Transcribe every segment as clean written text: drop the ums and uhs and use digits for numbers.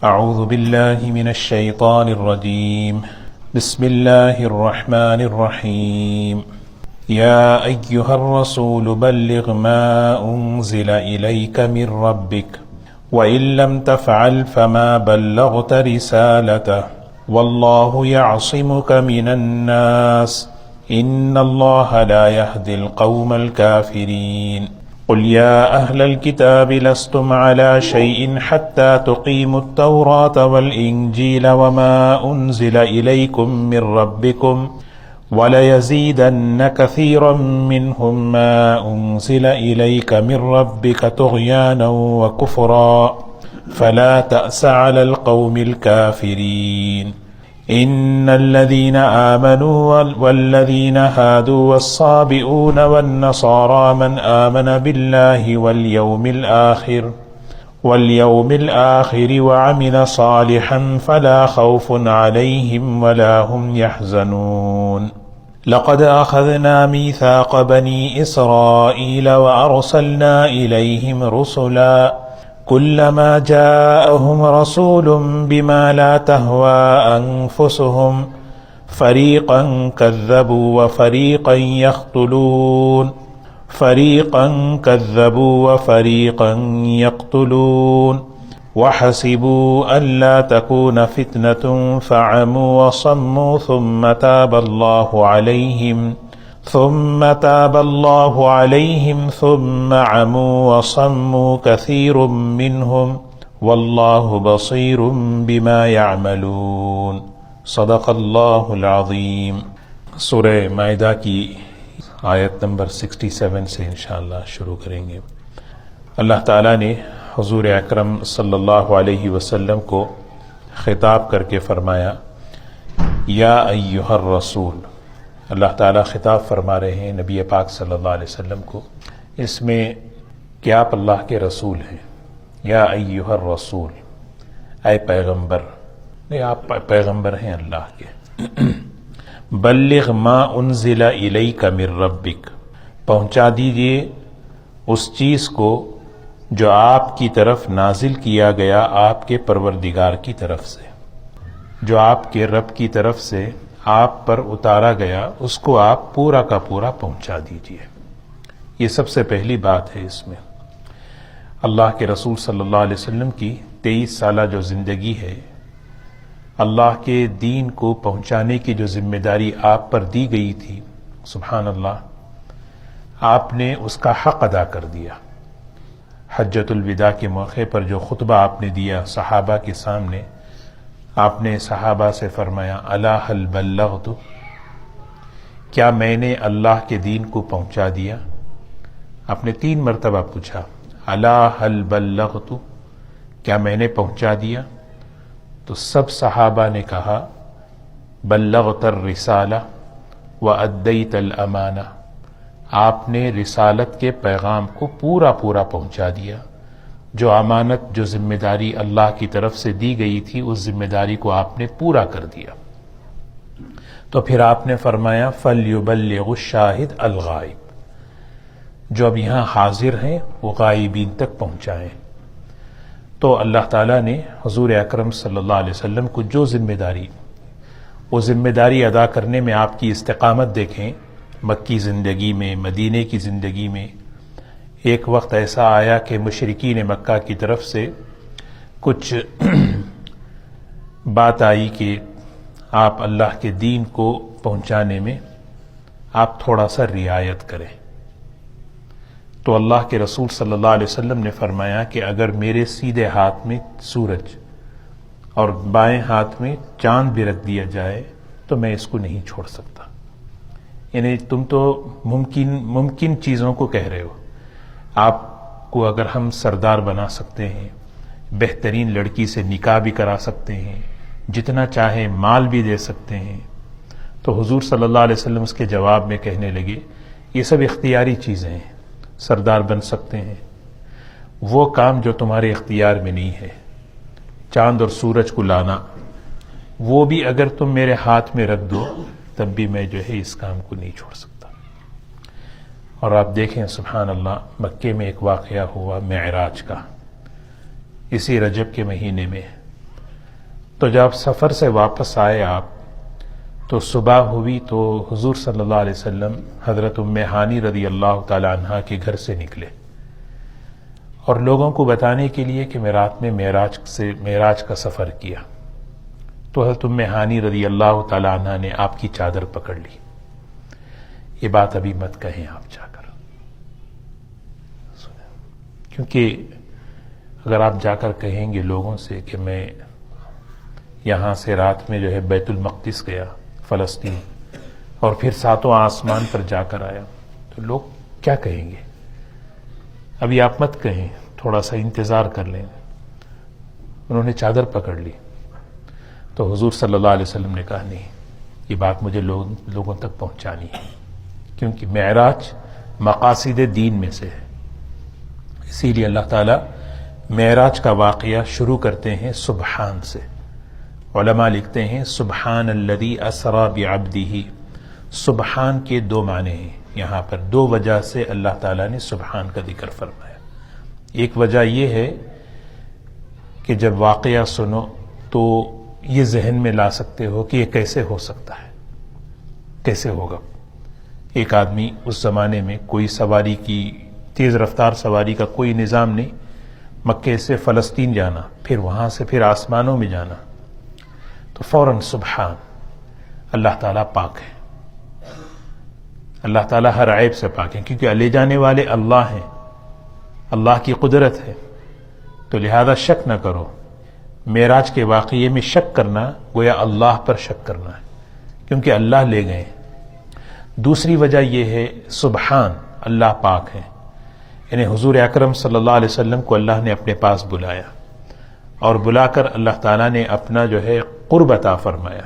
أعوذ بالله من الشيطان الرجيم. بسم الله الرحمن الرحيم. يا أيها الرسول بلغ ما أنزل إليك من ربك وإن لم تفعل فما بلغت رسالته والله يعصمك من الناس إن الله لا يهدي القوم الكافرين. قل يا أهل الكتاب لستم على شيء حتى تقيموا التوراة والإنجيل وما أنزل إليكم من ربكم وليزيدن كثيرا منهم ما أنزل إليك من ربك طغيانا وكفرا فلا تأس على القوم الكافرين. إن الذين آمنوا والذين هادوا والصابئون والنصارى من آمن بالله واليوم الآخر وعمل صالحا فلا خوف عليهم ولا هم يحزنون. لقد أخذنا ميثاق بني إسرائيل وأرسلنا إليهم رسلا كلما جاءهم رسول بما لا تهوى أنفسهم فريقا كذبوا وفريقا يقتلون وحسبوا ألا تكون فتنة فعموا وصموا ثم تاب الله عليهم ثم عموا وصموا كثير منهم والله بصير بما يعملون. صدق اللہ العظیم. سورہ مائدہ کی آیت نمبر 67 سے انشاءاللہ شروع کریں گے. اللہ تعالیٰ نے حضور اکرم صلی اللہ علیہ وسلم کو خطاب کر کے فرمایا یا ایھا الرسول. اللہ تعالیٰ خطاب فرما رہے ہیں نبی پاک صلی اللہ علیہ وسلم کو، اس میں کہ آپ اللہ کے رسول ہیں. یا ایھا الرسول، اے پیغمبر، نہیں آپ پیغمبر ہیں اللہ کے. بلغ ما انزل الیک من ربک، پہنچا دیجئے اس چیز کو جو آپ کی طرف نازل کیا گیا آپ کے پروردگار کی طرف سے، جو آپ کے رب کی طرف سے آپ پر اتارا گیا اس کو آپ پورا کا پورا پہنچا دیجئے. یہ سب سے پہلی بات ہے. اس میں اللہ کے رسول صلی اللہ علیہ وسلم کی 23 سالہ جو زندگی ہے، اللہ کے دین کو پہنچانے کی جو ذمہ داری آپ پر دی گئی تھی، سبحان اللہ، آپ نے اس کا حق ادا کر دیا. حجۃ الوداع کے موقع پر جو خطبہ آپ نے دیا صحابہ کے سامنے، آپ نے صحابہ سے فرمایا الا هل بلغت، کیا میں نے اللہ کے دین کو پہنچا دیا؟ آپ نے 3 مرتبہ پوچھا الا هل بلغت، کیا میں نے پہنچا دیا؟ تو سب صحابہ نے کہا بلغت الرسالہ وادیت الامانہ، آپ نے رسالت کے پیغام کو پورا پہنچا دیا. جو امانت، جو ذمہ داری اللہ کی طرف سے دی گئی تھی، اس ذمہ داری کو آپ نے پورا کر دیا. تو پھر آپ نے فرمایا فَلْيُبَلِّغُ الشَّاهِدُ الْغَائِبَ، جو اب یہاں حاضر ہیں وہ غائبین تک پہنچائیں. تو اللہ تعالیٰ نے حضور اکرم صلی اللہ علیہ وسلم کو جو ذمہ داری، وہ ذمہ داری ادا کرنے میں آپ کی استقامت دیکھیں. مکی زندگی میں، مدینے کی زندگی میں ایک وقت ایسا آیا کہ مشرکین مکہ کی طرف سے کچھ بات آئی کہ آپ اللہ کے دین کو پہنچانے میں آپ تھوڑا سا رعایت کریں. تو اللہ کے رسول صلی اللہ علیہ وسلم نے فرمایا کہ اگر میرے سیدھے ہاتھ میں سورج اور بائیں ہاتھ میں چاند بھی رکھ دیا جائے تو میں اس کو نہیں چھوڑ سکتا. یعنی تم تو ممکن چیزوں کو کہہ رہے ہو. آپ کو اگر ہم سردار بنا سکتے ہیں، بہترین لڑکی سے نکاح بھی کرا سکتے ہیں، جتنا چاہے مال بھی دے سکتے ہیں، تو حضور صلی اللہ علیہ وسلم اس کے جواب میں کہنے لگے یہ سب اختیاری چیزیں ہیں. سردار بن سکتے ہیں، وہ کام جو تمہارے اختیار میں نہیں ہے، چاند اور سورج کو لانا، وہ بھی اگر تم میرے ہاتھ میں رکھ دو تب بھی میں جو ہے اس کام کو نہیں چھوڑ سکتا. اور آپ دیکھیں سبحان اللہ، مکے میں ایک واقعہ ہوا معراج کا. اسی رجب کے مہینے میں تو جب سفر سے واپس آئے آپ تو صبح ہوئی تو حضور صلی اللہ علیہ وسلم حضرت ام ہانی رضی اللہ تعالی عنہا کے گھر سے نکلے اور لوگوں کو بتانے کے لیے کہ میں رات میں معراج کا سفر کیا. تو حضرت ام ہانی رضی اللہ تعالی عنہا نے آپ کی چادر پکڑ لی. یہ بات ابھی مت کہیں آپ جا کر، کیونکہ اگر آپ جا کر کہیں گے لوگوں سے کہ میں یہاں سے رات میں جو ہے بیت المقدس گیا فلسطین اور پھر ساتوں آسمان پر جا کر آیا، تو لوگ کیا کہیں گے؟ ابھی آپ مت کہیں، تھوڑا سا انتظار کر لیں. انہوں نے چادر پکڑ لی تو حضور صلی اللہ علیہ وسلم نے کہا نہیں، یہ بات مجھے لوگوں تک پہنچانی ہے، کیونکہ معراج مقاصد دین میں سے ہے. اسی لیے اللہ تعالیٰ معراج کا واقعہ شروع کرتے ہیں سبحان سے. علماء لکھتے ہیں سبحان الذی اسری بعبدہ. سبحان کے دو معنی ہیں یہاں پر، دو وجہ سے اللہ تعالیٰ نے سبحان کا ذکر فرمایا. ایک وجہ یہ ہے کہ جب واقعہ سنو تو یہ ذہن میں لا سکتے ہو کہ یہ کیسے ہو سکتا ہے، کیسے ہوگا. ایک آدمی اس زمانے میں کوئی سواری کی، تیز رفتار سواری کا کوئی نظام نہیں، مکے سے فلسطین جانا، پھر وہاں سے پھر آسمانوں میں جانا، تو فوراً سبحان، اللہ تعالیٰ پاک ہے، اللہ تعالیٰ ہر عیب سے پاک ہے، کیونکہ لے جانے والے اللہ ہیں، اللہ کی قدرت ہے. تو لہذا شک نہ کرو. معراج کے واقعے میں شک کرنا گویا اللہ پر شک کرنا ہے، کیونکہ اللہ لے گئے. دوسری وجہ یہ ہے سبحان، اللہ پاک ہے، یعنی حضور اکرم صلی اللہ علیہ وسلم کو اللہ نے اپنے پاس بلایا اور بلا کر اللہ تعالیٰ نے اپنا جو ہے قرب عطا فرمایا.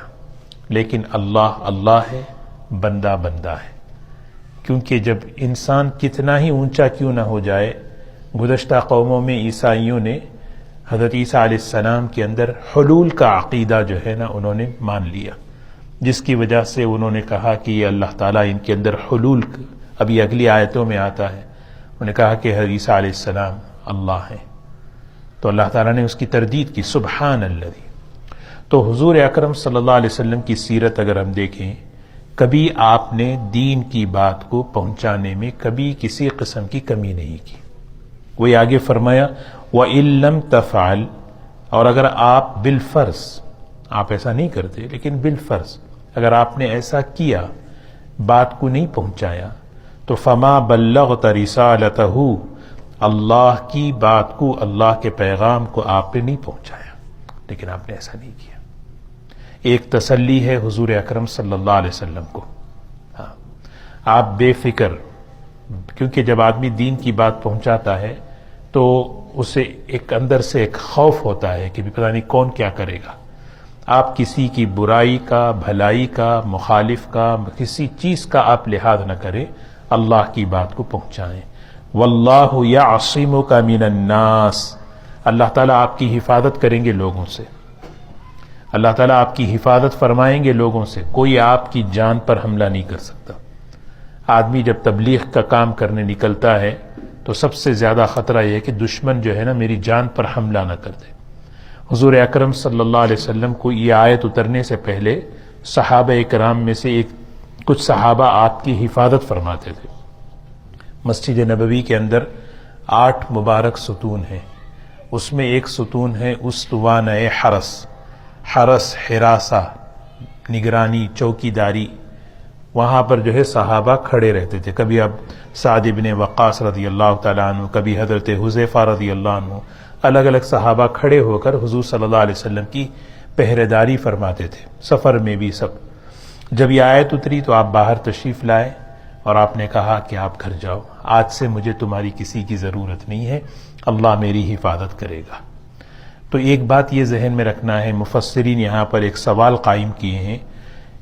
لیکن اللہ اللہ ہے، بندہ بندہ ہے. کیونکہ جب انسان کتنا ہی اونچا کیوں نہ ہو جائے، گزشتہ قوموں میں عیسائیوں نے حضرت عیسیٰ علیہ السلام کے اندر حلول کا عقیدہ جو ہے نا انہوں نے مان لیا، جس کی وجہ سے انہوں نے کہا کہ یہ اللہ تعالیٰ ان کے اندر حلول، ابھی اگلی آیتوں میں آتا ہے، انہوں نے کہا کہ حضرت عیسیٰ علیہ السلام اللہ ہیں. تو اللہ تعالیٰ نے اس کی تردید کی، سبحان الذی. تو حضور اکرم صلی اللہ علیہ وسلم کی سیرت اگر ہم دیکھیں، کبھی آپ نے دین کی بات کو پہنچانے میں کبھی کسی قسم کی کمی نہیں کی. وہی آگے فرمایا وَإِن لَّمْ تَفْعَلْ، اور اگر آپ بالفرض، آپ ایسا نہیں کرتے لیکن بالفرض اگر آپ نے ایسا کیا، بات کو نہیں پہنچایا، تو فَمَا بَلَّغْتَ رِسَالَتَهُ، اللہ کی بات کو، اللہ کے پیغام کو آپ نے نہیں پہنچایا. لیکن آپ نے ایسا نہیں کیا. ایک تسلی ہے حضور اکرم صلی اللہ علیہ وسلم کو. ہاں، آپ بے فکر، کیونکہ جب آدمی دین کی بات پہنچاتا ہے تو اسے ایک اندر سے ایک خوف ہوتا ہے کہ پتہ نہیں کون کیا کرے گا. آپ کسی کی برائی کا، بھلائی کا، مخالف کا، کسی چیز کا آپ لحاظ نہ کریں، اللہ کی بات کو پہنچائیں. واللہ یعصمک من الناس، اللہ تعالیٰ آپ کی حفاظت کریں گے لوگوں سے، اللہ تعالیٰ آپ کی حفاظت فرمائیں گے لوگوں سے. کوئی آپ کی جان پر حملہ نہیں کر سکتا. آدمی جب تبلیغ کا کام کرنے نکلتا ہے تو سب سے زیادہ خطرہ یہ ہے کہ دشمن جو ہے نا میری جان پر حملہ نہ کر دے. حضور اکرم صلی اللہ علیہ وسلم کو یہ آیت اترنے سے پہلے صحابہ اکرام میں سے کچھ صحابہ آپ کی حفاظت فرماتے تھے. مسجد نبوی کے اندر 8 مبارک ستون ہیں، اس میں ایک ستون ہے استوانہ حرس. حرس، حراسہ، نگرانی، چوکی داری، وہاں پر جو ہے صحابہ کھڑے رہتے تھے. کبھی اب سعد بن وقاص رضی اللہ تعالیٰ عنہ، کبھی حضرت حذیفہ رضی اللہ عنہ، الگ الگ صحابہ کھڑے ہو کر حضور صلی اللہ علیہ وسلم کی پہرے داری فرماتے تھے، سفر میں بھی سب. جب یہ آیت اتری تو آپ باہر تشریف لائے اور آپ نے کہا کہ آپ گھر جاؤ، آج سے مجھے تمہاری کسی کی ضرورت نہیں ہے، اللہ میری حفاظت کرے گا. تو ایک بات یہ ذہن میں رکھنا ہے، مفسرین یہاں پر ایک سوال قائم کیے ہیں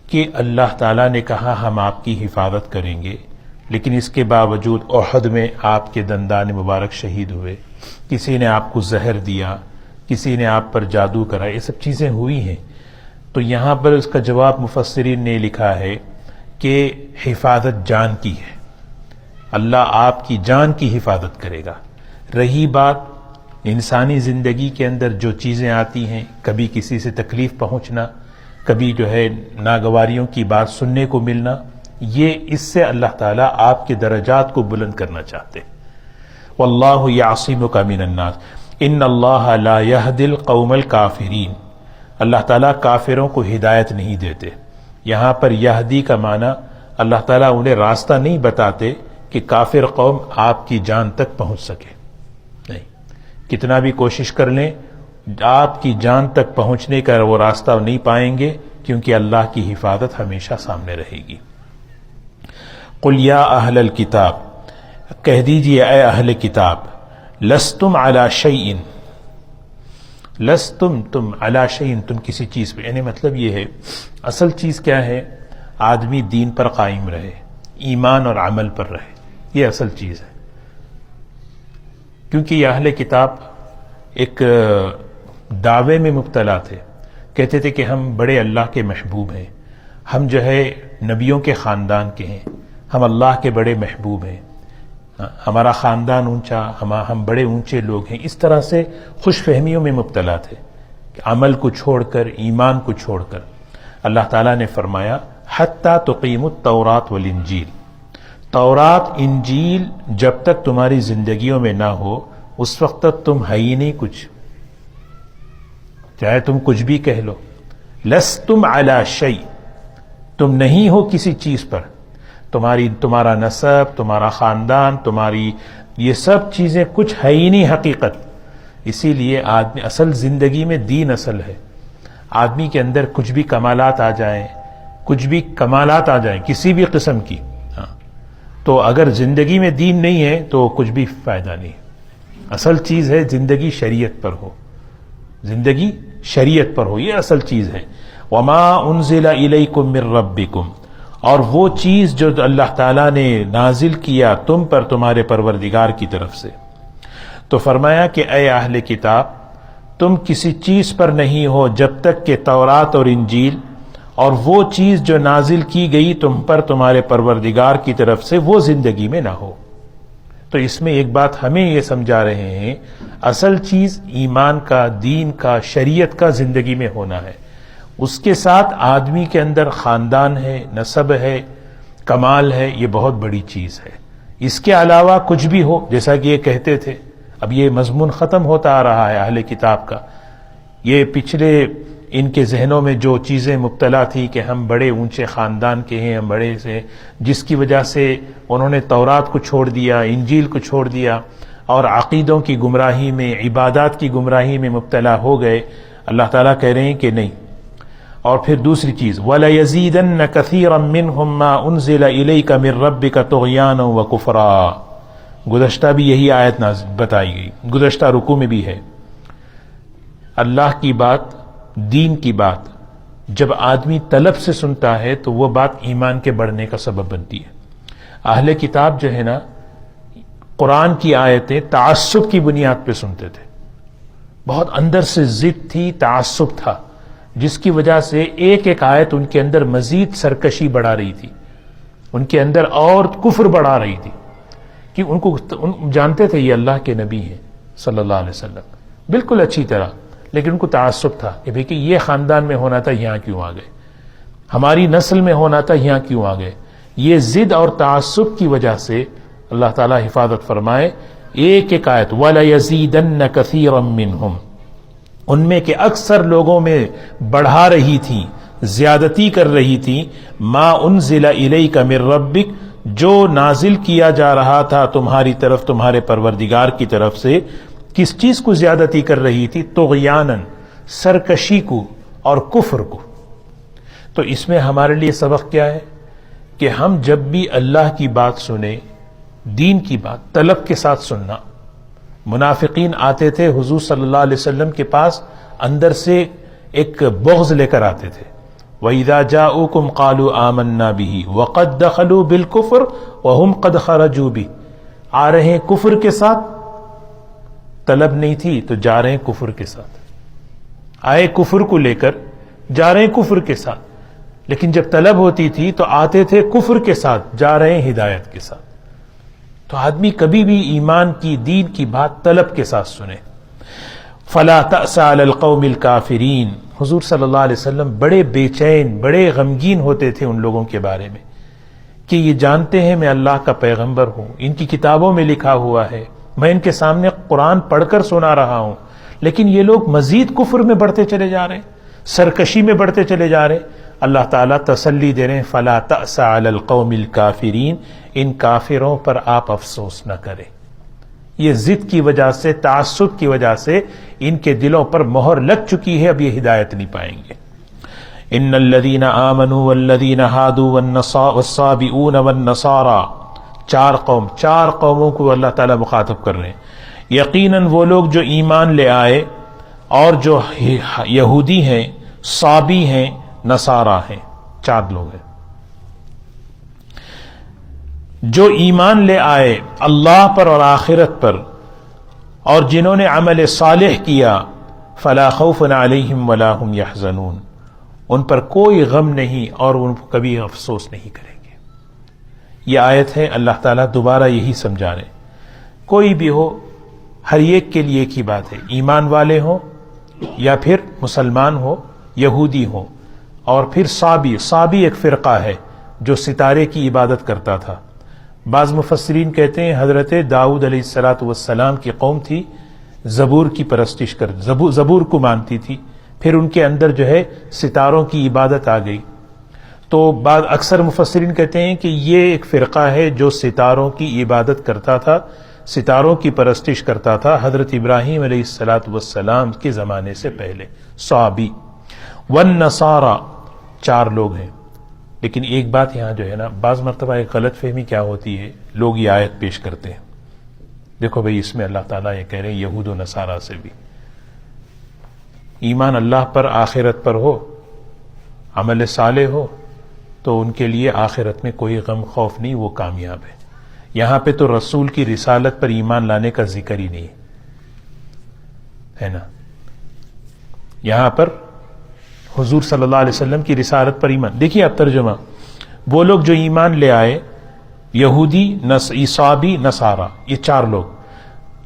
کہ اللہ تعالیٰ نے کہا ہم آپ کی حفاظت کریں گے، لیکن اس کے باوجود احد میں آپ کے دندان مبارک شہید ہوئے، کسی نے آپ کو زہر دیا، کسی نے آپ پر جادو کرا، یہ سب چیزیں ہوئی ہیں. تو یہاں پر اس کا جواب مفسرین نے لکھا ہے کہ حفاظت جان کی ہے، اللہ آپ کی جان کی حفاظت کرے گا. رہی بات انسانی زندگی کے اندر جو چیزیں آتی ہیں، کبھی کسی سے تکلیف پہنچنا، کبھی جو ہے ناگواریوں کی بات سننے کو ملنا، یہ اس سے اللہ تعالیٰ آپ کے درجات کو بلند کرنا چاہتے ہیں۔ واللہ یعصمک من الناس ان اللہ لا یہدی القوم الکافرین، اللہ تعالیٰ کافروں کو ہدایت نہیں دیتے۔ یہاں پر یہدی کا معنی اللہ تعالیٰ انہیں راستہ نہیں بتاتے کہ کافر قوم آپ کی جان تک پہنچ سکے، نہیں، کتنا بھی کوشش کر لیں آپ کی جان تک پہنچنے کا وہ راستہ نہیں پائیں گے، کیونکہ اللہ کی حفاظت ہمیشہ سامنے رہے گی۔ قل یا اہل الکتاب، کہہ دیجئے اے اہل کتاب، لستم علی شیء، لستم تم علی شیء تم کسی چیز پہ، یعنی مطلب یہ ہے اصل چیز کیا ہے، آدمی دین پر قائم رہے، ایمان اور عمل پر رہے، یہ اصل چیز ہے۔ کیونکہ یہ اہل کتاب ایک دعوے میں مبتلا تھے، کہتے تھے کہ ہم بڑے اللہ کے محبوب ہیں، ہم جو ہے نبیوں کے خاندان کے ہیں، ہم اللہ کے بڑے محبوب ہیں، ہمارا خاندان اونچا، ہم بڑے اونچے لوگ ہیں۔ اس طرح سے خوش فہمیوں میں مبتلا تھے کہ عمل کو چھوڑ کر، ایمان کو چھوڑ کر۔ اللہ تعالیٰ نے فرمایا حتیٰ تقیموا التوراۃ والانجیل، تورات انجیل جب تک تمہاری زندگیوں میں نہ ہو اس وقت تک تم ہے ہی نہیں کچھ، چاہے تم کچھ بھی کہہ لو۔ لستم علی شیء، تم نہیں ہو کسی چیز پر، تمہارا نسب، تمہارا خاندان، تمہاری یہ سب چیزیں کچھ ہے ہی نہیں حقیقت۔ اسی لیے آدمی اصل زندگی میں دین اصل ہے۔ آدمی کے اندر کچھ بھی کمالات آ جائیں، کچھ بھی کمالات آ جائیں کسی بھی قسم کی، تو اگر زندگی میں دین نہیں ہے تو کچھ بھی فائدہ نہیں۔ اصل چیز ہے زندگی شریعت پر ہو، زندگی شریعت پر ہو، یہ اصل چیز ہے۔ وما انزل الیکم من ربکم، اور وہ چیز جو اللہ تعالیٰ نے نازل کیا تم پر تمہارے پروردگار کی طرف سے۔ تو فرمایا کہ اے اہل کتاب، تم کسی چیز پر نہیں ہو جب تک کہ تورات اور انجیل اور وہ چیز جو نازل کی گئی تم پر تمہارے پروردگار کی طرف سے وہ زندگی میں نہ ہو۔ تو اس میں ایک بات ہمیں یہ سمجھا رہے ہیں، اصل چیز ایمان کا، دین کا، شریعت کا زندگی میں ہونا ہے۔ اس کے ساتھ آدمی کے اندر خاندان ہے، نسب ہے، کمال ہے، یہ بہت بڑی چیز ہے۔ اس کے علاوہ کچھ بھی ہو، جیسا کہ یہ کہتے تھے، اب یہ مضمون ختم ہوتا آ رہا ہے اہل کتاب کا۔ یہ پچھلے ان کے ذہنوں میں جو چیزیں مبتلا تھی کہ ہم بڑے اونچے خاندان کے ہیں، ہم بڑے سے، جس کی وجہ سے انہوں نے تورات کو چھوڑ دیا، انجیل کو چھوڑ دیا اور عقیدوں کی گمراہی میں، عبادات کی گمراہی میں مبتلا ہو گئے۔ اللہ تعالیٰ کہہ رہے ہیں کہ نہیں۔ اور پھر دوسری چیز وَلَيَزِيدَنَّ كَثِيرًا مِّنْهُمْ مَا أُنزِلَ إِلَيْكَ مِن رَّبِّكَ طُغْيَانًا وَكُفْرًا، گزشتہ بھی یہی آیت بتائی گئی، گزشتہ رکوع میں بھی ہے۔ اللہ کی بات، دین کی بات جب آدمی طلب سے سنتا ہے تو وہ بات ایمان کے بڑھنے کا سبب بنتی ہے۔ اہل کتاب جو ہے نا، قرآن کی آیتیں تعصب کی بنیاد پہ سنتے تھے، بہت اندر سے ضد تھی، تعصب تھا، جس کی وجہ سے ایک ایک آیت ان کے اندر مزید سرکشی بڑھا رہی تھی، ان کے اندر اور کفر بڑھا رہی تھی، کہ ان جانتے تھے یہ اللہ کے نبی ہیں صلی اللہ علیہ وسلم بالکل اچھی طرح، لیکن ان کو تعصب تھا کہ بھئی یہ خاندان میں ہونا تھا یہاں کیوں آ گئے، ہماری نسل میں ہونا تھا یہاں کیوں آ گئے۔ یہ ضد اور تعصب کی وجہ سے اللہ تعالیٰ حفاظت فرمائے، ایک ایک آیت وَلَيَزِيدَنَّ كَثِيرًا مِّنْهُمْ، ان میں کہ اکثر لوگوں میں بڑھا رہی تھی، زیادتی کر رہی تھی، ما انزل الیک من ربک، جو نازل کیا جا رہا تھا تمہاری طرف تمہارے پروردگار کی طرف سے، کس چیز کو زیادتی کر رہی تھی؟ طغیاناً، سرکشی کو اور کفر کو۔ تو اس میں ہمارے لیے سبق کیا ہے کہ ہم جب بھی اللہ کی بات سنیں، دین کی بات طلب کے ساتھ سننا۔ منافقین آتے تھے حضور صلی اللہ علیہ وسلم کے پاس، اندر سے ایک بغض لے کر آتے تھے۔ وَإِذَا جَاءُوكُمْ قَالُوا آمَنَّا بِهِ وَقَدْ دَخَلُوا بِالْكُفْرِ وَهُمْ قَدْ خَرَجُوا بِهِ، آ رہے ہیں کفر کے ساتھ، طلب نہیں تھی تو جا رہے ہیں کفر کے ساتھ، آئے کفر کو لے کر جا رہے ہیں کفر کے ساتھ، لیکن جب طلب ہوتی تھی تو آتے تھے کفر کے ساتھ، جا رہے ہیں ہدایت کے ساتھ۔ تو آدمی کبھی بھی ایمان کی، دین کی بات طلب کے ساتھ سنے۔ فلا تأس علی القوم الکافرین، حضور صلی اللہ علیہ وسلم بڑے بے چین، بڑے غمگین ہوتے تھے ان لوگوں کے بارے میں کہ یہ جانتے ہیں میں اللہ کا پیغمبر ہوں، ان کی کتابوں میں لکھا ہوا ہے، میں ان کے سامنے قرآن پڑھ کر سنا رہا ہوں، لیکن یہ لوگ مزید کفر میں بڑھتے چلے جا رہے ہیں، سرکشی میں بڑھتے چلے جا رہے ہیں۔ اللہ تعالیٰ تسلی دے رہے ہیں فلا تأس علی القوم الکافرین، ان کافروں پر آپ افسوس نہ کریں۔ یہ ضد کی وجہ سے، تعصب کی وجہ سے ان کے دلوں پر مہر لگ چکی ہے، اب یہ ہدایت نہیں پائیں گے۔ ان الذین آمنوا والذین ہادوا والصابئون والنصارى، چار قوموں کو اللہ تعالیٰ مخاطب کر رہے ہیں۔ یقیناً وہ لوگ جو ایمان لے آئے اور جو یہودی ہیں، صابی ہیں، نصارہ ہیں، 4 لوگ ہیں جو ایمان لے آئے اللہ پر اور آخرت پر، اور جنہوں نے عمل صالح کیا، فلا خوف علیہم ولا هم یحزنون، ان پر کوئی غم نہیں اور ان کو کبھی افسوس نہیں کریں گے۔ یہ آیت ہے، اللہ تعالیٰ دوبارہ یہی سمجھا رہے کوئی بھی ہو، ہر ایک کے لیے ایک ہی بات ہے، ایمان والے ہوں یا پھر مسلمان ہو، یہودی ہو، اور پھر صابی ایک فرقہ ہے جو ستارے کی عبادت کرتا تھا۔ بعض مفسرین کہتے ہیں حضرت داؤد علیہ السلام کی قوم تھی، زبور کی پرستش زبور کو مانتی تھی، پھر ان کے اندر جو ہے ستاروں کی عبادت آ گئی، تو بعض اکثر مفسرین کہتے ہیں کہ یہ ایک فرقہ ہے جو ستاروں کی عبادت کرتا تھا، ستاروں کی پرستش کرتا تھا حضرت ابراہیم علیہ السلام کے زمانے سے پہلے۔ صابی والنصارى، 4 لوگ ہیں۔ لیکن ایک بات یہاں جو ہے نا، بعض مرتبہ ایک غلط فہمی کیا ہوتی ہے، لوگ یہ آیت پیش کرتے ہیں، دیکھو بھئی اس میں اللہ تعالیٰ یہ کہہ رہے ہیں یہود و نصارہ سے بھی ایمان اللہ پر، آخرت پر ہو، عمل صالح ہو، تو ان کے لیے آخرت میں کوئی غم خوف نہیں، وہ کامیاب ہے۔ یہاں پہ تو رسول کی رسالت پر ایمان لانے کا ذکر ہی نہیں ہے نا، یہاں پر حضور صلی اللہ علیہ وسلم کی رسالت پر ایمان۔ دیکھیے اب ترجمہ، وہ لوگ جو ایمان لے آئے، یہودی، صابی، نصارہ، یہ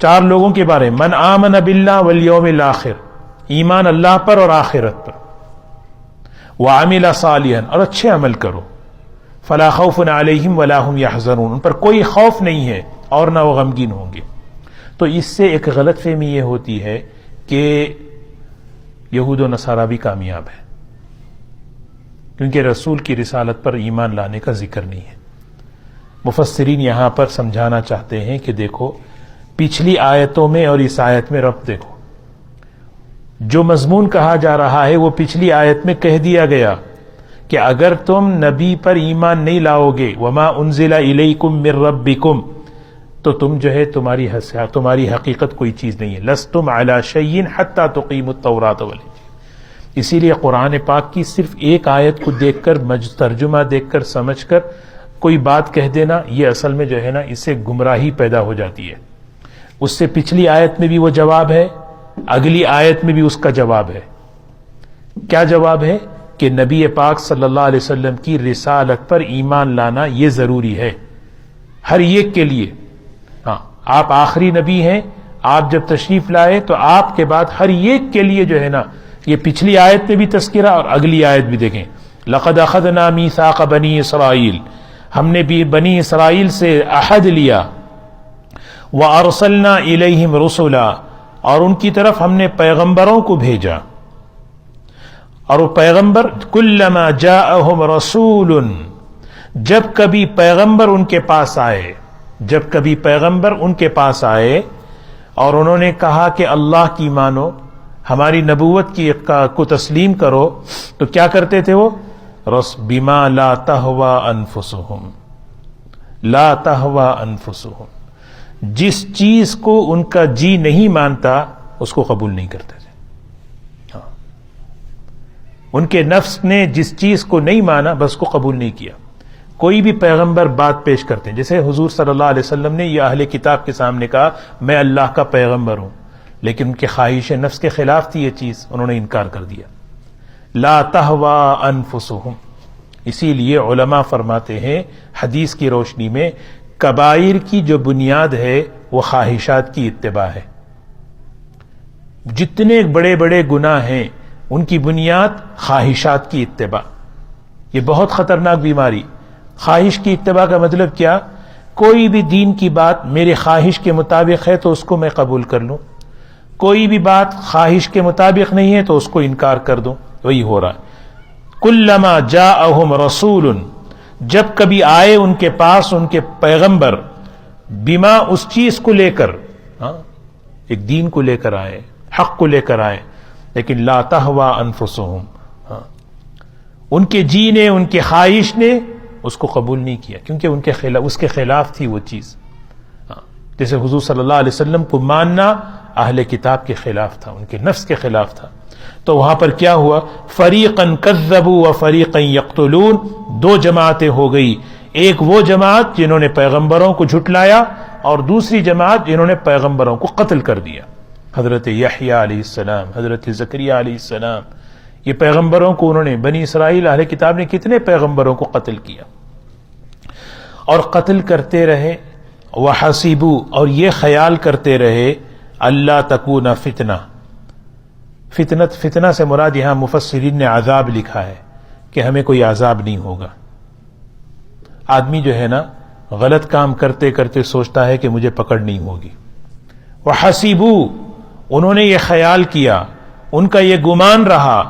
4 لوگوں کے بارے میں، من آمن باللہ والیوم الآخر، ایمان اللہ پر اور آخرت پر، وعمل صالحا، اور اچھے عمل کرو، فلا خوف علیہم ولا هم یحزنون، ان پر کوئی خوف نہیں ہے اور نہ وہ غمگین ہوں گے۔ تو اس سے ایک غلط فہمی یہ ہوتی ہے کہ یہود و نصارہ بھی کامیاب ہے، کیونکہ رسول کی رسالت پر ایمان لانے کا ذکر نہیں ہے۔ مفسرین یہاں پر سمجھانا چاہتے ہیں کہ دیکھو پچھلی آیتوں میں اور اس آیت میں ربط دیکھو، جو مضمون کہا جا رہا ہے وہ پچھلی آیت میں کہہ دیا گیا کہ اگر تم نبی پر ایمان نہیں لاؤ گے، وما انزل الیکم من ربکم، تو تم جو ہے تمہاری حقیقت کوئی چیز نہیں ہے، لستم علی شیء حتی تقیموا التوراۃ والانجیل۔ اسی لیے قرآن پاک کی صرف ایک آیت کو دیکھ کر، ترجمہ دیکھ کر، سمجھ کر کوئی بات کہہ دینا، یہ اصل میں جو ہے نا اس سے گمراہی پیدا ہو جاتی ہے۔ اس سے پچھلی آیت میں بھی وہ جواب ہے، اگلی آیت میں بھی اس کا جواب ہے۔ کیا جواب ہے؟ کہ نبی پاک صلی اللہ علیہ وسلم کی رسالت پر ایمان لانا یہ ضروری ہے ہر ایک کے لیے۔ ہاں، آپ آخری نبی ہیں، آپ جب تشریف لائے تو آپ کے بعد ہر ایک کے لیے جو ہے نا، یہ پچھلی آیت میں بھی تذکرہ اور اگلی آیت بھی دیکھیں، لقد اخذنا میثاق بنی اسرائیل، ہم نے بھی بنی اسرائیل سے عہد لیا، وارسلنا الیہم رسلا، اور ان کی طرف ہم نے پیغمبروں کو بھیجا، اور وہ پیغمبر کلما جاءہم رسول، جب کبھی پیغمبر ان کے پاس آئے، جب کبھی پیغمبر ان کے پاس آئے اور انہوں نے کہا کہ اللہ کی مانو، ہماری نبوت کو تسلیم کرو، تو کیا کرتے تھے وہ؟ بما لا تہوی انفسہم، لا تہوی انفسہم، جس چیز کو ان کا جی نہیں مانتا اس کو قبول نہیں کرتے تھے۔ ان کے نفس نے جس چیز کو نہیں مانا بس کو قبول نہیں کیا۔ کوئی بھی پیغمبر بات پیش کرتے ہیں، جیسے حضور صلی اللہ علیہ وسلم نے یہ اہل کتاب کے سامنے کہا میں اللہ کا پیغمبر ہوں، لیکن ان کے خواہش نفس کے خلاف تھی یہ چیز، انہوں نے انکار کر دیا۔ لا تہوی انفسہم، اسی لیے علماء فرماتے ہیں حدیث کی روشنی میں کبائر کی جو بنیاد ہے وہ خواہشات کی اتباع ہے۔ جتنے بڑے بڑے گناہ ہیں ان کی بنیاد خواہشات کی اتباع. یہ بہت خطرناک بیماری. خواہش کی اتباع کا مطلب کیا؟ کوئی بھی دین کی بات میرے خواہش کے مطابق ہے تو اس کو میں قبول کر لوں، کوئی بھی بات خواہش کے مطابق نہیں ہے تو اس کو انکار کر دوں. وہی ہو رہا ہے. کلما جاءہم رسول، جب کبھی آئے ان کے پاس ان کے پیغمبر، بما اس چیز کو لے کر، ایک دین کو لے کر آئے، حق کو لے کر آئے، لیکن لا تہوی انفسہم، ان کے جی نے، ان کے خواہش نے اس کو قبول نہیں کیا، کیونکہ ان کے خلاف، اس کے خلاف تھی وہ چیز. جیسے حضور صلی اللہ علیہ وسلم کو ماننا اہل کتاب کے خلاف تھا، ان کے نفس کے خلاف تھا. تو وہاں پر کیا ہوا؟ فریقاً کذبوا وفریقاً یقتلون، دو جماعتیں ہو گئی. ایک وہ جماعت جنہوں نے پیغمبروں کو جھٹلایا، اور دوسری جماعت جنہوں نے پیغمبروں کو قتل کر دیا. حضرت یحییٰ علیہ السلام، حضرت زکریا علیہ السلام، یہ پیغمبروں کو انہوں نے، بنی اسرائیل اہل کتاب نے کتنے پیغمبروں کو قتل کیا، اور قتل کرتے رہے. وحسبوا، اور یہ خیال کرتے رہے، اللہ تکون فتنہ. فتنہ سے مراد یہاں مفسرین نے عذاب لکھا ہے کہ ہمیں کوئی عذاب نہیں ہوگا. آدمی جو ہے نا غلط کام کرتے کرتے سوچتا ہے کہ مجھے پکڑ نہیں ہوگی. وحسبوا، انہوں نے یہ خیال کیا، ان کا یہ گمان رہا،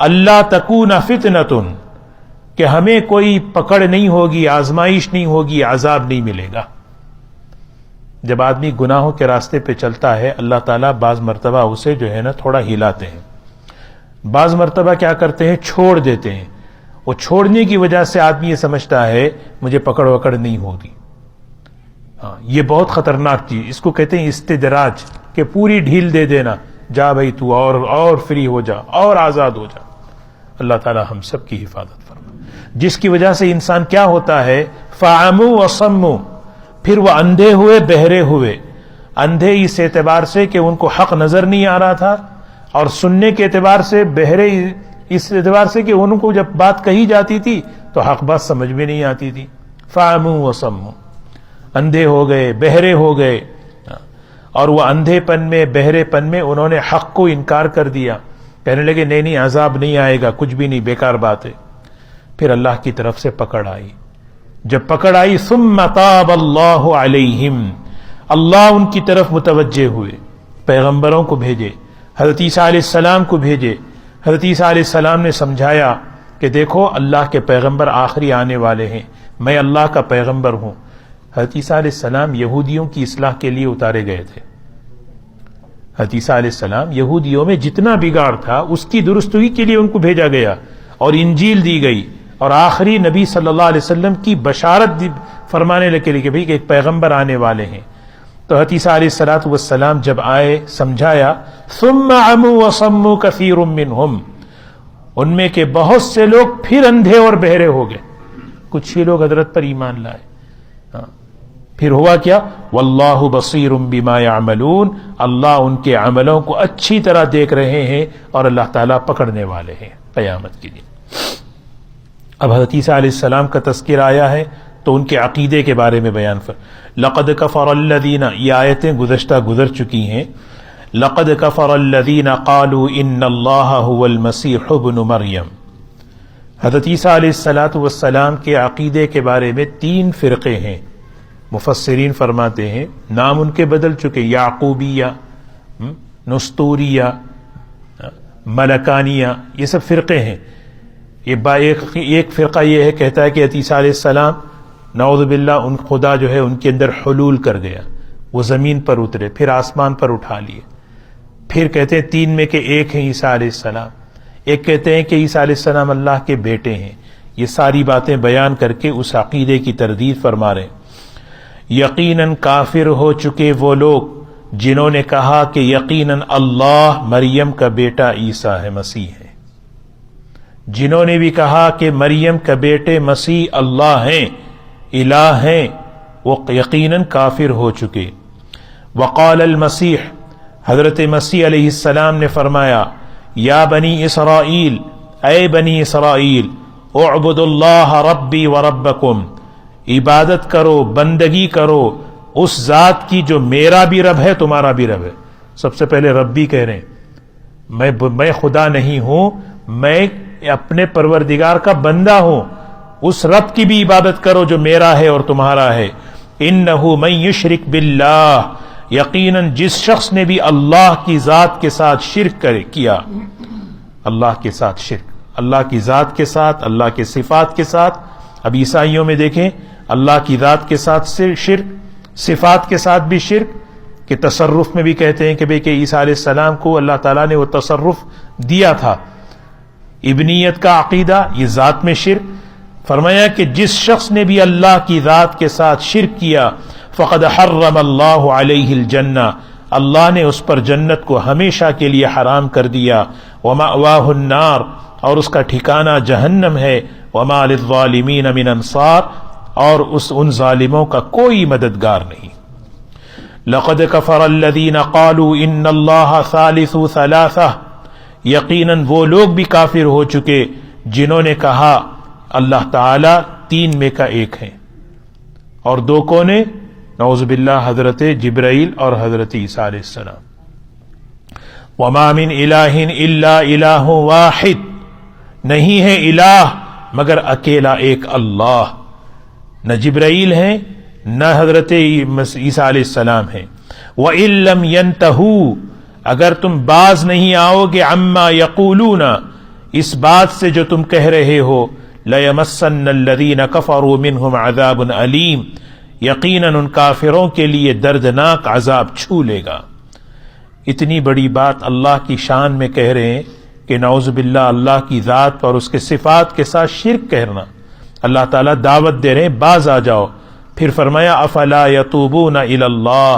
اللہ تکون فتنۃ، کہ ہمیں کوئی پکڑ نہیں ہوگی، آزمائش نہیں ہوگی، عذاب نہیں ملے گا. جب آدمی گناہوں کے راستے پہ چلتا ہے، اللہ تعالیٰ بعض مرتبہ اسے جو ہے نا تھوڑا ہلاتے ہیں، بعض مرتبہ کیا کرتے ہیں، چھوڑ دیتے ہیں. وہ چھوڑنے کی وجہ سے آدمی یہ سمجھتا ہے مجھے پکڑ وکڑ نہیں ہوگی. یہ بہت خطرناک چیز، اس کو کہتے ہیں استدراج، کہ پوری ڈھیل دے دینا، جا بھائی تو اور فری ہو جا، اور آزاد ہو جا. اللہ تعالیٰ ہم سب کی حفاظت فرما. جس کی وجہ سے انسان کیا ہوتا ہے، فعموا وصموا، پھر وہ اندھے ہوئے، بہرے ہوئے. اندھے اس اعتبار سے کہ ان کو حق نظر نہیں آ رہا تھا، اور سننے کے اعتبار سے بہرے اس اعتبار سے کہ ان کو جب بات کہی جاتی تھی تو حق بات سمجھ میں نہیں آتی تھی. فعموا وصموا، اندھے ہو گئے، بہرے ہو گئے. اور وہ اندھے پن میں، بہرے پن میں انہوں نے حق کو انکار کر دیا، کہنے لگے نہیں نہیں عذاب نہیں آئے گا، کچھ بھی نہیں، بیکار بات ہے. پھر اللہ کی طرف سے پکڑ آئی. جب پکڑ آئی، ثم تاب اللہ علیہم، اللہ ان کی طرف متوجہ ہوئے، پیغمبروں کو بھیجے، حضرت عیسیٰ علیہ السلام کو بھیجے. حضرت عیسیٰ علیہ السلام نے سمجھایا کہ دیکھو اللہ کے پیغمبر آخری آنے والے ہیں، میں اللہ کا پیغمبر ہوں. حضرت عیسیٰ علیہ السلام یہودیوں کی اصلاح کے لیے اتارے گئے تھے. حضرت عیسیٰ علیہ السلام یہودیوں میں جتنا بگاڑ تھا اس کی درستگی کے لیے ان کو بھیجا گیا، اور انجیل دی گئی، اور آخری نبی صلی اللہ علیہ وسلم کی بشارت فرمانے لگے کہ بھئی کہ ایک پیغمبر آنے والے ہیں. تو حضرت عیسیٰ علیہ السلام جب آئے، سمجھایا، ثم عموا وصموا کثیر منہم، ان میں کے بہت سے لوگ پھر اندھے اور بہرے ہو گئے، کچھ ہی لوگ حضرت پر ایمان لائے. پھر ہوا کیا، واللہ بصیر بما یعملون، اللہ ان کے عملوں کو اچھی طرح دیکھ رہے ہیں، اور اللہ تعالیٰ پکڑنے والے ہیں قیامت کے دن. اب حضرت عیسیٰ علیہ السلام کا تذکر آیا ہے تو ان کے عقیدے کے بارے میں بیان لقد کفر الذین، یہ آیتیں گزشتہ گزر چکی ہیں. لقد کفر الذین قالوا ان اللہ هو المسیح ابن مریم. حضرت عیسیٰ علیہ السلام کے عقیدے کے بارے میں 3 فرقے ہیں. مفسرین فرماتے ہیں نام ان کے بدل چکے، یعقوبیہ، نستوریہ، ملکانیہ، یہ سب فرقے ہیں. ایک فرقہ یہ ہے، کہتا ہے کہ عیسیٰ علیہ السلام نعوذ باللہ ان خدا جو ہے ان کے اندر حلول کر گیا، وہ زمین پر اترے، پھر آسمان پر اٹھا لیے. پھر کہتے ہیں 3 میں کہ ایک ہیں عیسیٰ علیہ السلام. ایک کہتے ہیں کہ عیسیٰ علیہ السلام اللہ کے بیٹے ہیں. یہ ساری باتیں بیان کر کے اس عقیدے کی تردید فرما رہے ہیں. یقیناً کافر ہو چکے وہ لوگ جنہوں نے کہا کہ یقیناً اللہ مریم کا بیٹا عیسیٰ ہے، مسیح ہے. جنہوں نے بھی کہا کہ مریم کا بیٹے مسیح اللہ ہیں، الہ ہیں، وہ یقیناً کافر ہو چکے. وقال المسیح، حضرت مسیح علیہ السلام نے فرمایا، یا بنی اسرائیل، اے بنی اسرائیل، اعبدوا اللہ ربی وربکم، عبادت کرو، بندگی کرو اس ذات کی جو میرا بھی رب ہے، تمہارا بھی رب ہے. سب سے پہلے ربی کہہ رہے ہیں، میں خدا نہیں ہوں، میں اپنے پروردگار کا بندہ ہوں، اس رب کی بھی عبادت کرو جو میرا ہے اور تمہارا ہے۔ انہ من یشرک باللہ، یقیناً جس شخص نے بھی اللہ کی ذات کے ساتھ شرک کیا، اللہ کے ساتھ شرک، اللہ کی ذات کے ساتھ، اللہ کے صفات کے ساتھ۔ اب عیسائیوں میں دیکھیں اللہ کی ذات کے ساتھ شرک، صفات کے ساتھ بھی شرک، کہ تصرف میں بھی کہتے ہیں کہ بھئی کہ عیسیٰ علیہ السلام کو اللہ تعالیٰ نے وہ تصرف دیا تھا۔ ابنیت کا عقیدہ، یہ ذات میں شرک۔ فرمایا کہ جس شخص نے بھی اللہ کی ذات کے ساتھ شرک کیا فقد حرم اللہ علیہ الجنہ، اللہ نے اس پر جنت کو ہمیشہ کے لیے حرام کر دیا۔ ومأواہ النار، اور اس کا ٹھکانہ جہنم ہے۔ وما للظالمین من انصار، اور ان ظالموں کا کوئی مددگار نہیں۔ لقد کفر الذین قالوا ان اللہ ثالث ثلاثہ، یقیناً وہ لوگ بھی کافر ہو چکے جنہوں نے کہا اللہ تعالی تین میں کا ایک ہے، اور دو کونے؟ نعوذ باللہ حضرت جبرائیل اور حضرت عیسیٰ علیہ السلام۔ وما من الہ الا الہ واحد، نہیں ہے الہ مگر اکیلا ایک اللہ، نہ جبرائیل ہیں نہ حضرت عیسیٰ علیہ السلام ہیں۔ وَإِن لَّمْ يَنْتَهُوا، اگر تم باز نہیں آؤ گے عَمَّا يَقُولُونَ، اس بات سے جو تم کہہ رہے ہو، لَيَمَسَّنَّ الَّذِينَ كَفَرُوا مِنْهُمْ عَذَابٌ أَلِيمٌ، یقیناً ان کافروں کے لیے دردناک عذاب چھو لے گا۔ اتنی بڑی بات اللہ کی شان میں کہہ رہے ہیں کہ نعوذ باللہ اللہ کی ذات اور اس کے صفات کے ساتھ شرک کرنا۔ اللہ تعالیٰ دعوت دے رہے ہیں باز آ جاؤ۔ پھر فرمایا افلا یتوبون الی اللہ،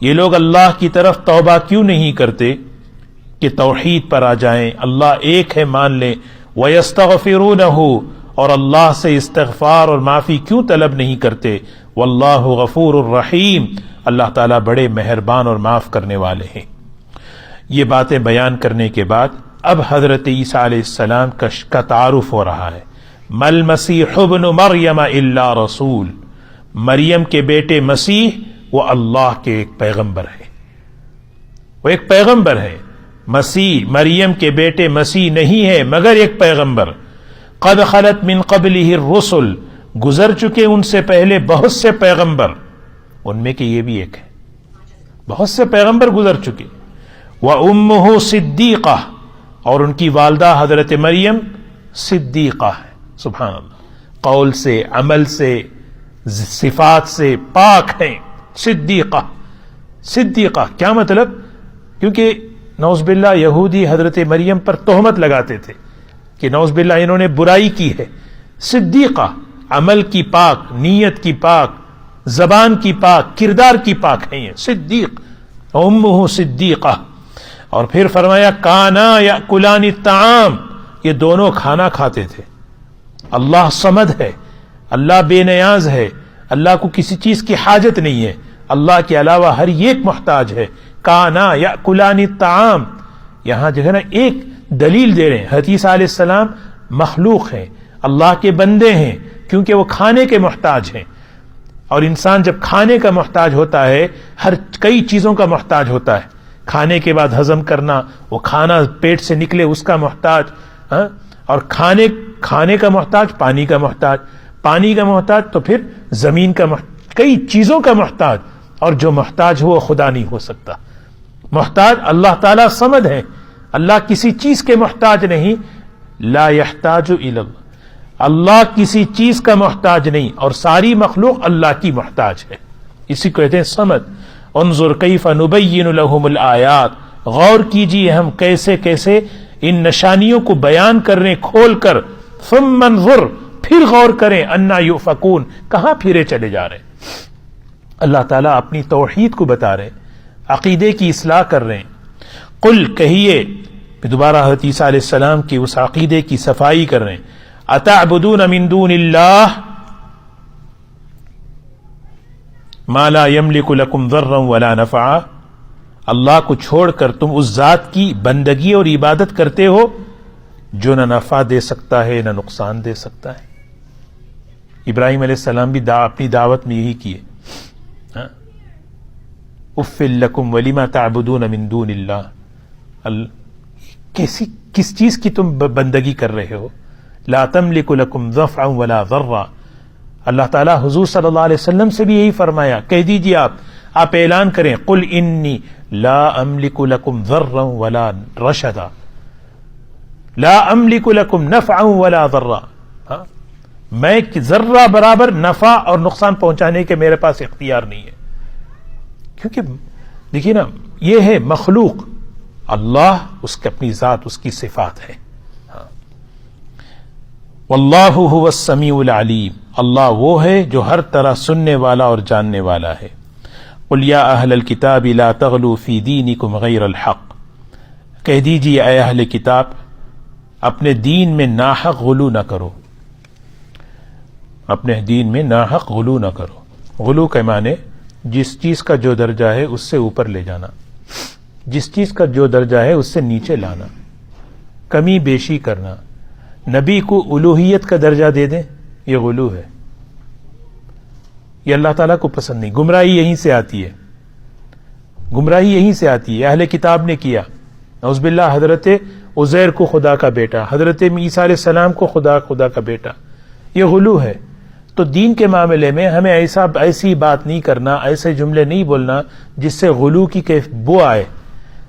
یہ لوگ اللہ کی طرف توبہ کیوں نہیں کرتے کہ توحید پر آ جائیں، اللہ ایک ہے مان لیں۔ وَيَسْتَغْفِرُونَهُ، اور اللہ سے استغفار اور معافی کیوں طلب نہیں کرتے۔ واللہ غفور الرحیم، اللہ تعالیٰ بڑے مہربان اور معاف کرنے والے ہیں۔ یہ باتیں بیان کرنے کے بعد اب حضرت عیسیٰ علیہ السلام کا تعارف ہو رہا ہے۔ مل مسیح ابن مریم الا رسول، مریم کے بیٹے مسیح وہ اللہ کے ایک پیغمبر ہے، وہ ایک پیغمبر ہے۔ مسیح مریم کے بیٹے مسیح نہیں ہے مگر ایک پیغمبر۔ قد خلت من قبلہ الرسل، گزر چکے ان سے پہلے بہت سے پیغمبر، ان میں کہ یہ بھی ایک ہے، بہت سے پیغمبر گزر چکے۔ وَأُمُّهُ صِدِّيقَةٌ، اور ان کی والدہ حضرت مریم صدیقہ ہے۔ سبحان اللہ، قول سے، عمل سے، صفات سے پاک ہیں۔ صدیقہ، صدیقہ کیا مطلب؟ کیونکہ نعوذ باللہ یہودی حضرت مریم پر تہمت لگاتے تھے کہ نعوذ باللہ انہوں نے برائی کی ہے۔ صدیقہ، عمل کی پاک، نیت کی پاک، زبان کی پاک، کردار کی پاک ہیں یہ صدیق۔ امہ صدیقہ، اور پھر فرمایا کانا یاکلان الطعام، یہ دونوں کھانا کھاتے تھے۔ اللہ صمد ہے، اللہ بے نیاز ہے، اللہ کو کسی چیز کی حاجت نہیں ہے، اللہ کے علاوہ ہر ایک محتاج ہے۔ کانا یاکلان الطعام، یہاں جو ہے نا ایک دلیل دے رہے ہیں، حضرت عیسیٰ علیہ السلام مخلوق ہیں، اللہ کے بندے ہیں، کیونکہ وہ کھانے کے محتاج ہیں، اور انسان جب کھانے کا محتاج ہوتا ہے ہر کئی چیزوں کا محتاج ہوتا ہے، کھانے کے بعد ہضم کرنا، وہ کھانا پیٹ سے نکلے اس کا محتاج، اور کھانے کا محتاج، پانی کا محتاج، پانی کا محتاج تو پھر زمین کا محتاج، کئی چیزوں کا محتاج، اور جو محتاج ہو وہ خدا نہیں ہو سکتا۔ محتاج اللہ تعالیٰ صمد ہے، اللہ کسی چیز کے محتاج نہیں۔ لا يحتاج الی اللہ، اللہ کسی چیز کا محتاج نہیں، اور ساری مخلوق اللہ کی محتاج ہے، اسی کو کہتے ہیں صمد۔ انظر کیف نبین لہم الآیات، غور کیجیے ہم کیسے کیسے ان نشانیوں کو بیان کرنے کھول کر، ثم انظر، پھر غور کریں، انا یؤفکون، کہاں پھرے چلے جا رہے ہیں۔ اللہ تعالیٰ اپنی توحید کو بتا رہے ہیں، عقیدے کی اصلاح کر رہے ہیں۔ قل، کہیے، پھر دوبارہ حضرت عیسیٰ علیہ السلام کی اس عقیدے کی صفائی کر رہے ہیں۔ اتعبدون من دون اللہ ما لا یملک لکم ضرا ولا نفعا، اللہ کو چھوڑ کر تم اس ذات کی بندگی اور عبادت کرتے ہو جو نہ نفع دے سکتا ہے نہ نقصان دے سکتا ہے۔ ابراہیم علیہ السلام بھی اپنی دعوت میں یہی کیے، اف لکم ولما تعبدون من دون اللہ، کس چیز کی تم بندگی کر رہے ہو؟ لا تملک لکم نفعا ولا ضرا. اللہ تعالیٰ حضور صلی اللہ علیہ وسلم سے بھی یہی فرمایا. کہہ دیجیے آپ اعلان کریں قل انی لا املک لکم ضرا ولا رشدا، لا املک لکم نفعا ولا ضرا. میں ذرہ برابر نفع اور نقصان پہنچانے کے میرے پاس اختیار نہیں ہے. کیونکہ دیکھیے نا، یہ ہے مخلوق، اللہ اس کی اپنی ذات، اس کی صفات ہے. واللہ هو السمیع العلیم، اللہ وہ ہے جو ہر طرح سننے والا اور جاننے والا ہے. قل یا اہل الکتاب لا تغلوا فی دینکم غیر الحق، کہہ دیجیے اے اہل کتاب اپنے دین میں ناحق غلو نہ کرو، اپنے دین میں ناحق غلو نہ کرو. غلو کے معنی جس چیز کا جو درجہ ہے اس سے اوپر لے جانا، جس چیز کا جو درجہ ہے اس سے نیچے لانا، کمی بیشی کرنا. نبی کو الوہیت کا درجہ دے دیں، یہ غلو ہے، یہ اللہ تعالیٰ کو پسند نہیں. گمراہی یہیں سے آتی ہے، گمراہی یہیں سے آتی ہے. اہل کتاب نے کیا، نعوذ باللہ، حضرت عزیر کو خدا کا بیٹا، حضرت عیسیٰ علیہ السلام کو خدا کا بیٹا، یہ غلو ہے. تو دین کے معاملے میں ہمیں ایسی بات نہیں کرنا، ایسے جملے نہیں بولنا جس سے غلو کی بو آئے.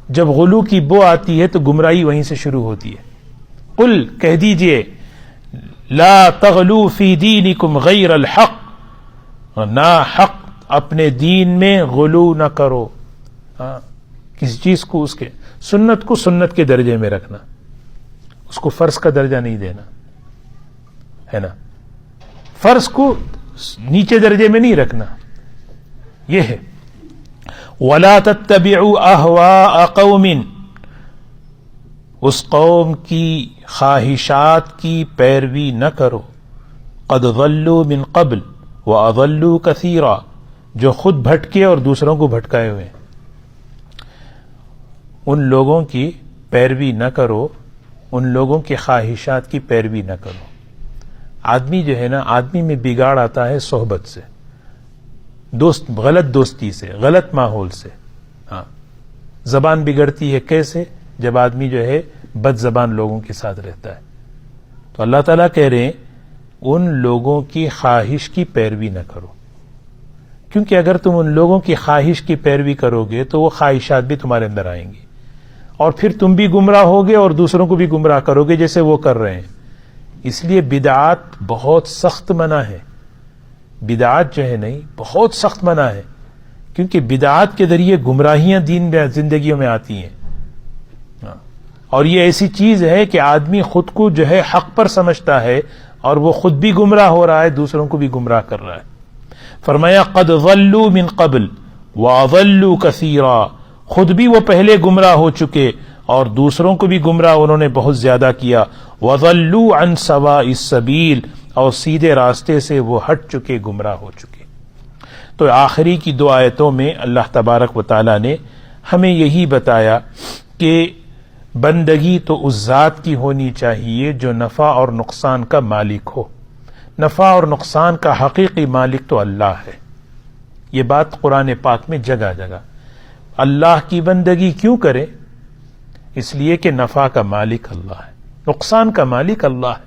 جب غلو کی بو آتی ہے تو گمراہی وہیں سے شروع ہوتی ہے. قل، کہہ دیجئے لا تغلو فی دینکم غیر الحق، نا حق اپنے دین میں غلو نہ کرو. کسی چیز کو اس کے سنت کو سنت کے درجے میں رکھنا، اس کو فرض کا درجہ نہیں دینا، ہے نا. فرض کو نیچے درجے میں نہیں رکھنا، یہ ہے. وَلَا تَتَّبِعُوا أَهْوَاءَ قَوْمٍ، اس قوم کی خواہشات کی پیروی نہ کرو. قَدْ ضَلُّوا مِن قَبْلُ وَأَضَلُّوا كَثِيرًا، جو خود بھٹکے اور دوسروں کو بھٹکائے ہوئے. ان لوگوں کی پیروی نہ کرو، ان لوگوں کی خواہشات کی پیروی نہ کرو. آدمی جو ہے نا، آدمی میں بگاڑ آتا ہے صحبت سے، غلط دوستی سے، غلط ماحول سے. زبان بگڑتی ہے کیسے؟ جب آدمی جو ہے بد زبان لوگوں کے ساتھ رہتا ہے. تو اللہ تعالیٰ کہہ رہے ہیں ان لوگوں کی خواہش کی پیروی نہ کرو، کیونکہ اگر تم ان لوگوں کی خواہش کی پیروی کرو گے تو وہ خواہشات بھی تمہارے اندر آئیں گی، اور پھر تم بھی گمراہ ہوگے اور دوسروں کو بھی گمراہ کرو گے جیسے وہ کر رہے ہیں. اس لیے بدعات بہت سخت منع ہے. بدعات جو ہے نہیں، بہت سخت منع ہے، کیونکہ بدعات کے ذریعے گمراہیاں زندگیوں میں آتی ہیں. اور یہ ایسی چیز ہے کہ آدمی خود کو جو ہے حق پر سمجھتا ہے اور وہ خود بھی گمراہ ہو رہا ہے، دوسروں کو بھی گمراہ کر رہا ہے. فرمایا قد ضلوا من قبل واضلوا كثيرا، خود بھی وہ پہلے گمراہ ہو چکے اور دوسروں کو بھی گمراہ انہوں نے بہت زیادہ کیا. وضلوا عن سواء السبیل، اور سیدھے راستے سے وہ ہٹ چکے، گمراہ ہو چکے. تو آخری کی 2 آیتوں میں اللہ تبارک و تعالی نے ہمیں یہی بتایا کہ بندگی تو اس ذات کی ہونی چاہیے جو نفع اور نقصان کا مالک ہو. نفع اور نقصان کا حقیقی مالک تو اللہ ہے. یہ بات قرآن پاک میں جگہ جگہ. اللہ کی بندگی کیوں کرے؟ اس لیے کہ نفع کا مالک اللہ ہے، نقصان کا مالک اللہ ہے،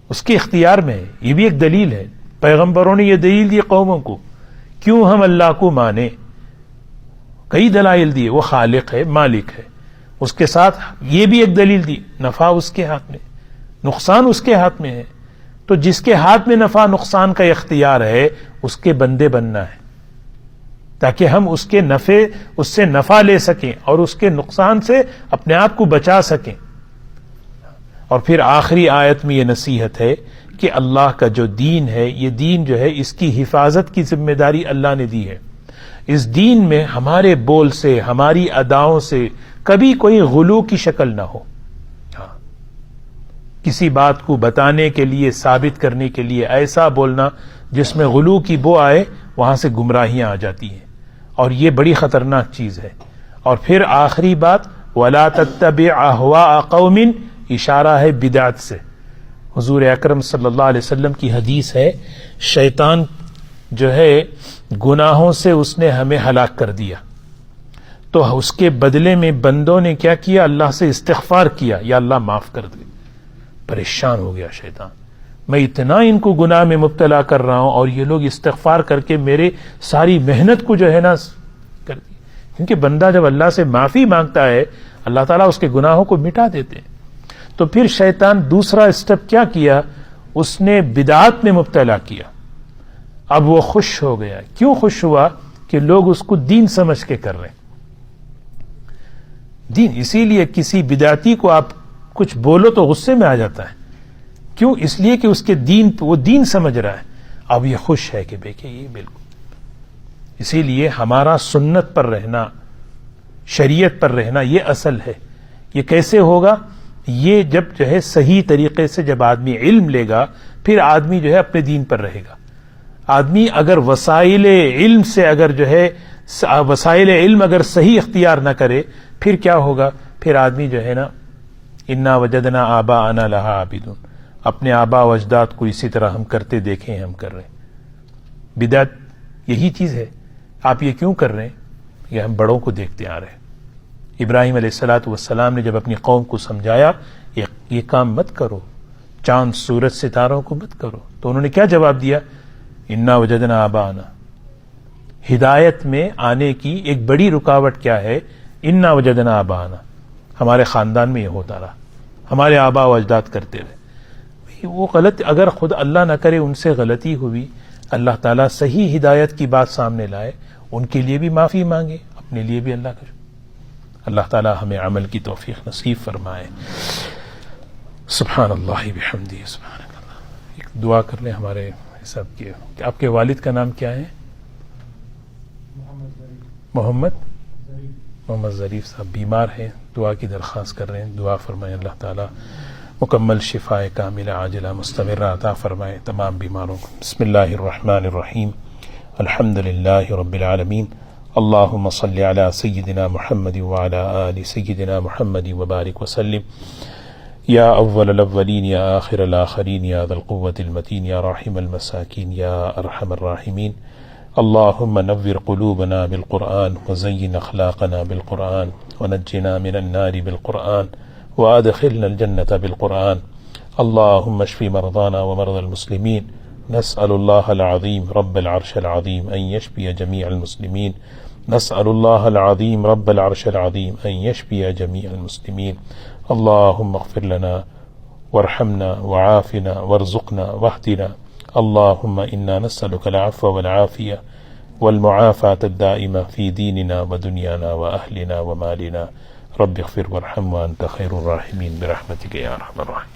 اس کے اختیار میں ہے. یہ بھی ایک دلیل ہے، پیغمبروں نے یہ دلیل دی قوموں کو کیوں ہم اللہ کو مانیں. کئی دلائل دیے، وہ خالق ہے، مالک ہے. اس کے ساتھ یہ بھی ایک دلیل دی، نفع اس کے ہاتھ میں، نقصان اس کے ہاتھ میں ہے. تو جس کے ہاتھ میں نفع نقصان کا اختیار ہے اس کے بندے بننا ہے، تاکہ ہم اس سے نفع لے سکیں اور اس کے نقصان سے اپنے آپ کو بچا سکیں. اور پھر آخری آیت میں یہ نصیحت ہے کہ اللہ کا جو دین ہے، یہ دین جو ہے اس کی حفاظت کی ذمہ داری اللہ نے دی ہے. اس دین میں ہمارے بول سے، ہماری اداؤں سے کبھی کوئی غلو کی شکل نہ ہو. کسی بات کو بتانے کے لیے، ثابت کرنے کے لیے ایسا بولنا جس میں غلو کی بو آئے، وہاں سے گمراہیاں آ جاتی ہیں، اور یہ بڑی خطرناک چیز ہے. اور پھر آخری بات وَلَا تَتَّبِعْ أَهْوَاءَ قَوْمٍ، اشارہ ہے بدعت سے. حضور اکرم صلی اللہ علیہ وسلم کی حدیث ہے، شیطان جو ہے گناہوں سے اس نے ہمیں ہلاک کر دیا. تو اس کے بدلے میں بندوں نے کیا کیا؟ اللہ سے استغفار کیا، یا اللہ معاف کر دے۔ پریشان ہو گیا شیطان، میں اتنا ان کو گناہ میں مبتلا کر رہا ہوں اور یہ لوگ استغفار کر کے میرے ساری محنت کو جو ہے نا کر دی۔ کیونکہ بندہ جب اللہ سے معافی مانگتا ہے اللہ تعالیٰ اس کے گناہوں کو مٹا دیتے ہیں۔ تو پھر شیطان دوسرا اسٹیپ کیا کیا؟ اس نے بدعات میں مبتلا کیا۔ اب وہ خوش ہو گیا۔ کیوں خوش ہوا؟ کہ لوگ اس کو دین سمجھ کے کر رہے ہیں۔ دین، اسی لیے کسی بدعتی کو آپ کچھ بولو تو غصے میں آ جاتا ہے۔ کیوں؟ اس لیے کہ اس کے دین، وہ دین سمجھ رہا ہے۔ اب یہ خوش ہے کہ دیکھیں یہ بالکل۔ اسی لیے ہمارا سنت پر رہنا، شریعت پر رہنا، یہ اصل ہے۔ یہ کیسے ہوگا؟ یہ جب جو ہے صحیح طریقے سے جب آدمی علم لے گا، پھر آدمی جو ہے اپنے دین پر رہے گا۔ آدمی اگر وسائل علم سے اگر جو ہے وسائل علم اگر صحیح اختیار نہ کرے، پھر کیا ہوگا؟ پھر آدمی جو ہے نا انا وجدنا آباءنا لہا عابدون، اپنے آبا و اجداد کو اسی طرح ہم کرتے دیکھیں ہم کر رہے ہیں۔ بدعت یہی چیز ہے۔ آپ یہ کیوں کر رہے ہیں؟ یہ ہم بڑوں کو دیکھتے آ رہے ہیں۔ ابراہیم علیہ السلام نے جب اپنی قوم کو سمجھایا یہ کام مت کرو، چاند سورج ستاروں کو مت کرو، تو انہوں نے کیا جواب دیا؟ انا وجدنا آباءنا۔ ہدایت میں آنے کی ایک بڑی رکاوٹ کیا ہے؟ انا وجدنا آباءنا، ہمارے خاندان میں یہ ہوتا رہا، ہمارے آبا و اجداد کرتے رہے۔ وہ غلط، اگر خود اللہ نہ کرے ان سے غلطی ہوئی، اللہ تعالیٰ صحیح ہدایت کی بات سامنے لائے، ان کے لیے بھی معافی مانگے، اپنے لیے بھی اللہ کرے۔ اللہ تعالیٰ ہمیں عمل کی توفیق نصیب فرمائے۔ سبحان اللہ بحمدہ، سبحان اللہ۔ ایک دعا کر لیں ہمارے سب کے۔ آپ کے والد کا نام کیا ہے؟ محمد ظریف صاحب بیمار ہیں، دعا کی درخواست کر رہے ہیں، دعا فرمائیں اللہ تعالیٰ مکمل شفائے کاملہ عاجلہ مستمرہ عطا فرمائے تمام بیماروں کو۔ بسم اللہ الرحمن الرحیم، الحمد للہ رب العالمین، اللہم صلی علی سیدنا محمد وعلی آل سیدنا محمد وبارک وسلم۔ یا اول الاولین یا آخر الاخرین یا ذا القوة المتین یا راحم المساکین یا ارحم الراحمین، اللہم نور قلوبنا بالقرآن وزین اخلاقنا بالقرآن ونجنا من النار بالقرآن وادخلنا الجنة بالقرآن، اللہم اشف مرضانا ومرضى المسلمین، نسأل اللہ العظیم رب العرش العظیم ان یشفی جمیع المسلمین، نسأل اللہ العظیم رب العرش العظیم ان یشفی جمیع المسلمین، اللہم اغفر لنا وارحمنا وعافنا وارزقنا واہدنا، اللہم انا نسألک العفو والعافیہ والمعافاة الدائمہ فی دیننا ودنیانا واہلنا ومالنا، رب اغفر وارحم وانت خیر الراحمین برحمتک یا ارحم الراحمین۔